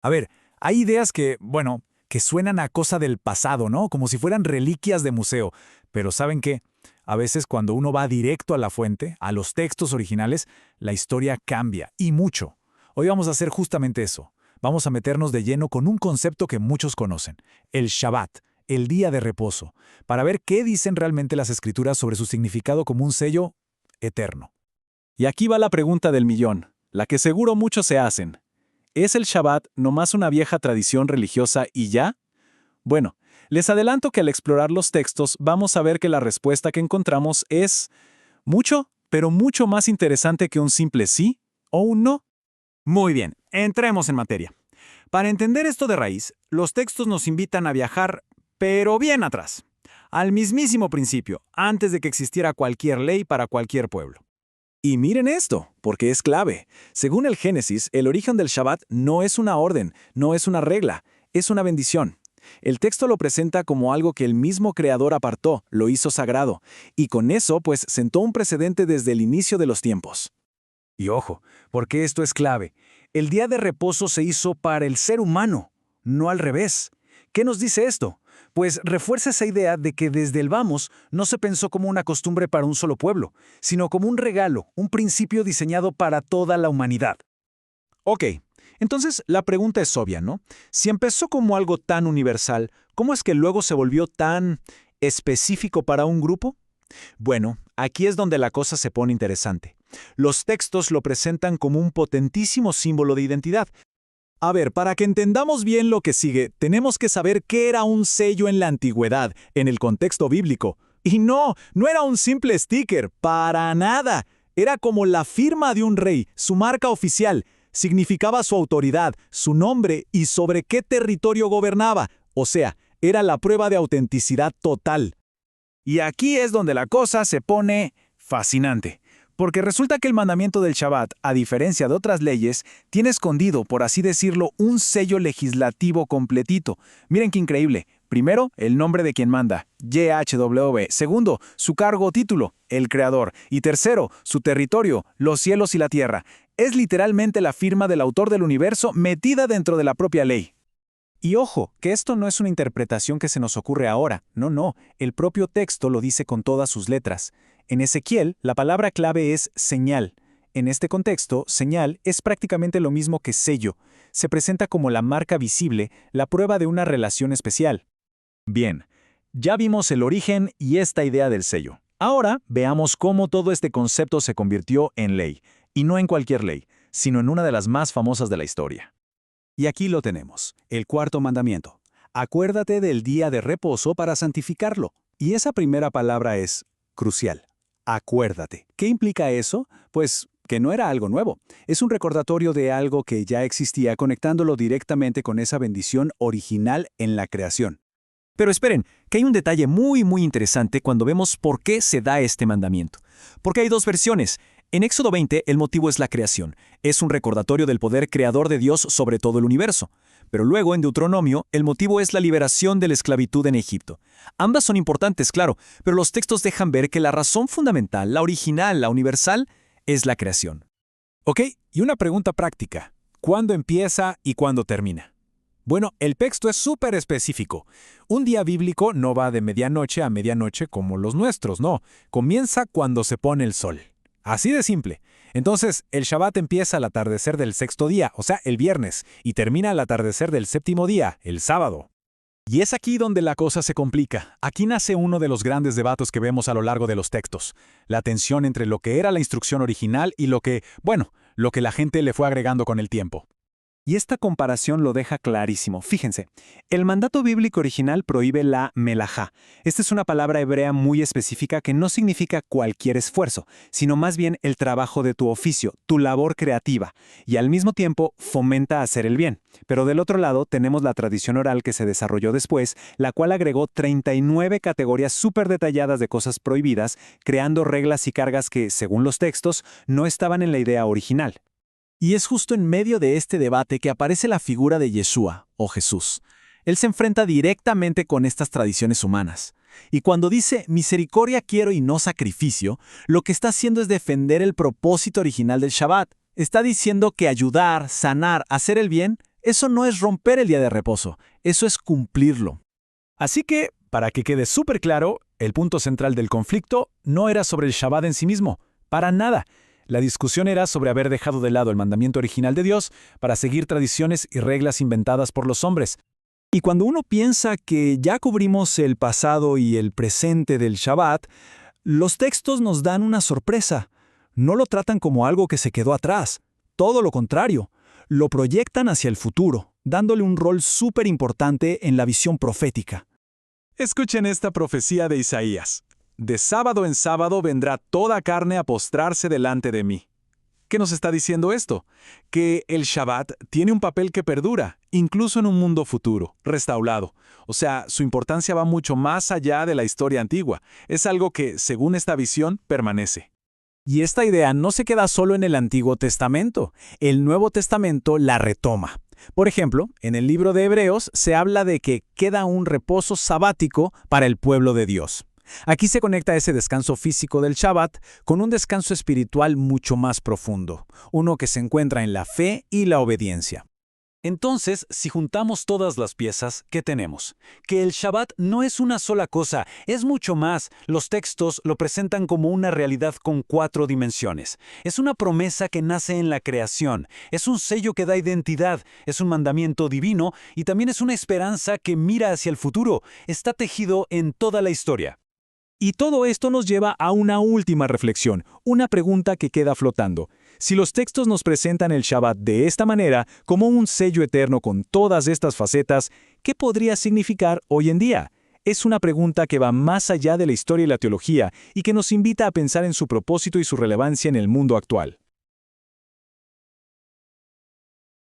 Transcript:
A ver, hay ideas que, bueno, que suenan a cosa del pasado, ¿no? Como si fueran reliquias de museo. Pero ¿saben qué? A veces cuando uno va directo a la fuente, a los textos originales, la historia cambia, y mucho. Hoy vamos a hacer justamente eso. Vamos a meternos de lleno con un concepto que muchos conocen, el Shabbat, el día de reposo, para ver qué dicen realmente las escrituras sobre su significado como un sello eterno. Y aquí va la pregunta del millón, la que seguro muchos se hacen. ¿Es el Shabbat nomás una vieja tradición religiosa y ya? Bueno, les adelanto que al explorar los textos vamos a ver que la respuesta que encontramos es mucho, pero mucho más interesante que un simple sí o un no. Muy bien, entremos en materia. Para entender esto de raíz, los textos nos invitan a viajar, pero bien atrás, al mismísimo principio, antes de que existiera cualquier ley para cualquier pueblo. Y miren esto, porque es clave. Según el Génesis, el origen del Shabbat no es una orden, no es una regla, es una bendición. El texto lo presenta como algo que el mismo Creador apartó, lo hizo sagrado, y con eso, pues, sentó un precedente desde el inicio de los tiempos. Y ojo, porque esto es clave. El día de reposo se hizo para el ser humano, no al revés. ¿Qué nos dice esto? Pues refuerza esa idea de que desde el vamos no se pensó como una costumbre para un solo pueblo, sino como un regalo, un principio diseñado para toda la humanidad. Ok, entonces la pregunta es obvia, ¿no? Si empezó como algo tan universal, ¿cómo es que luego se volvió tan específico para un grupo? Bueno, aquí es donde la cosa se pone interesante. Los textos lo presentan como un potentísimo símbolo de identidad. A ver, para que entendamos bien lo que sigue, tenemos que saber qué era un sello en la antigüedad, en el contexto bíblico. Y no era un simple sticker, para nada. Era como la firma de un rey, su marca oficial. Significaba su autoridad, su nombre y sobre qué territorio gobernaba. O sea, era la prueba de autenticidad total. Y aquí es donde la cosa se pone fascinante. Porque resulta que el mandamiento del Shabbat, a diferencia de otras leyes, tiene escondido, por así decirlo, un sello legislativo completito. Miren qué increíble. Primero, el nombre de quien manda, YHWH. Segundo, su cargo o título, el creador. Y tercero, su territorio, los cielos y la tierra. Es literalmente la firma del autor del universo metida dentro de la propia ley. Y ojo, que esto no es una interpretación que se nos ocurre ahora. No, el propio texto lo dice con todas sus letras. En Ezequiel, la palabra clave es señal. En este contexto, señal es prácticamente lo mismo que sello. Se presenta como la marca visible, la prueba de una relación especial. Bien, ya vimos el origen y esta idea del sello. Ahora veamos cómo todo este concepto se convirtió en ley. Y no en cualquier ley, sino en una de las más famosas de la historia. Y aquí lo tenemos, el cuarto mandamiento. Acuérdate del día de reposo para santificarlo. Y esa primera palabra es crucial. Acuérdate. ¿Qué implica eso? Pues que no era algo nuevo. Es un recordatorio de algo que ya existía conectándolo directamente con esa bendición original en la creación. Pero esperen, que hay un detalle muy interesante cuando vemos por qué se da este mandamiento. Porque hay dos versiones. En Éxodo 20, el motivo es la creación. Es un recordatorio del poder creador de Dios sobre todo el universo. Pero luego, en Deuteronomio, el motivo es la liberación de la esclavitud en Egipto. Ambas son importantes, claro, pero los textos dejan ver que la razón fundamental, la original, la universal, es la creación. Ok, y una pregunta práctica. ¿Cuándo empieza y cuándo termina? Bueno, el texto es súper específico. Un día bíblico no va de medianoche a medianoche como los nuestros, no. Comienza cuando se pone el sol. Así de simple. Entonces, el Shabbat empieza al atardecer del sexto día, o sea, el viernes, y termina al atardecer del séptimo día, el sábado. Y es aquí donde la cosa se complica. Aquí nace uno de los grandes debates que vemos a lo largo de los textos. La tensión entre lo que era la instrucción original y lo que la gente le fue agregando con el tiempo. Y esta comparación lo deja clarísimo. Fíjense, el mandato bíblico original prohíbe la melajá. Esta es una palabra hebrea muy específica que no significa cualquier esfuerzo, sino más bien el trabajo de tu oficio, tu labor creativa, y al mismo tiempo fomenta hacer el bien. Pero del otro lado tenemos la tradición oral que se desarrolló después, la cual agregó 39 categorías súper detalladas de cosas prohibidas, creando reglas y cargas que, según los textos, no estaban en la idea original. Y es justo en medio de este debate que aparece la figura de Yeshua, o Jesús. Él se enfrenta directamente con estas tradiciones humanas. Y cuando dice, misericordia quiero y no sacrificio, lo que está haciendo es defender el propósito original del Shabbat. Está diciendo que ayudar, sanar, hacer el bien, Eso no es romper el día de reposo, eso es cumplirlo. Así que, para que quede súper claro, el punto central del conflicto no era sobre el Shabbat en sí mismo, para nada. La discusión era sobre haber dejado de lado el mandamiento original de Dios para seguir tradiciones y reglas inventadas por los hombres. Y cuando uno piensa que ya cubrimos el pasado y el presente del Shabbat, los textos nos dan una sorpresa. No lo tratan como algo que se quedó atrás. Todo lo contrario, lo proyectan hacia el futuro, dándole un rol súper importante en la visión profética. Escuchen esta profecía de Isaías. De sábado en sábado vendrá toda carne a postrarse delante de mí. ¿Qué nos está diciendo esto? Que el Shabbat tiene un papel que perdura, incluso en un mundo futuro, restaurado. O sea, su importancia va mucho más allá de la historia antigua. Es algo que, según esta visión, permanece. Y esta idea no se queda solo en el Antiguo Testamento. El Nuevo Testamento la retoma. Por ejemplo, en el libro de Hebreos se habla de que queda un reposo sabático para el pueblo de Dios. Aquí se conecta ese descanso físico del Shabbat con un descanso espiritual mucho más profundo, uno que se encuentra en la fe y la obediencia. Entonces, si juntamos todas las piezas, ¿qué tenemos? Que el Shabbat no es una sola cosa, es mucho más. Los textos lo presentan como una realidad con 4 dimensiones. Es una promesa que nace en la creación, es un sello que da identidad, es un mandamiento divino y también es una esperanza que mira hacia el futuro. Está tejido en toda la historia. Y todo esto nos lleva a una última reflexión, una pregunta que queda flotando. Si los textos nos presentan el Shabbat de esta manera, como un sello eterno con todas estas facetas, ¿qué podría significar hoy en día? Es una pregunta que va más allá de la historia y la teología y que nos invita a pensar en su propósito y su relevancia en el mundo actual.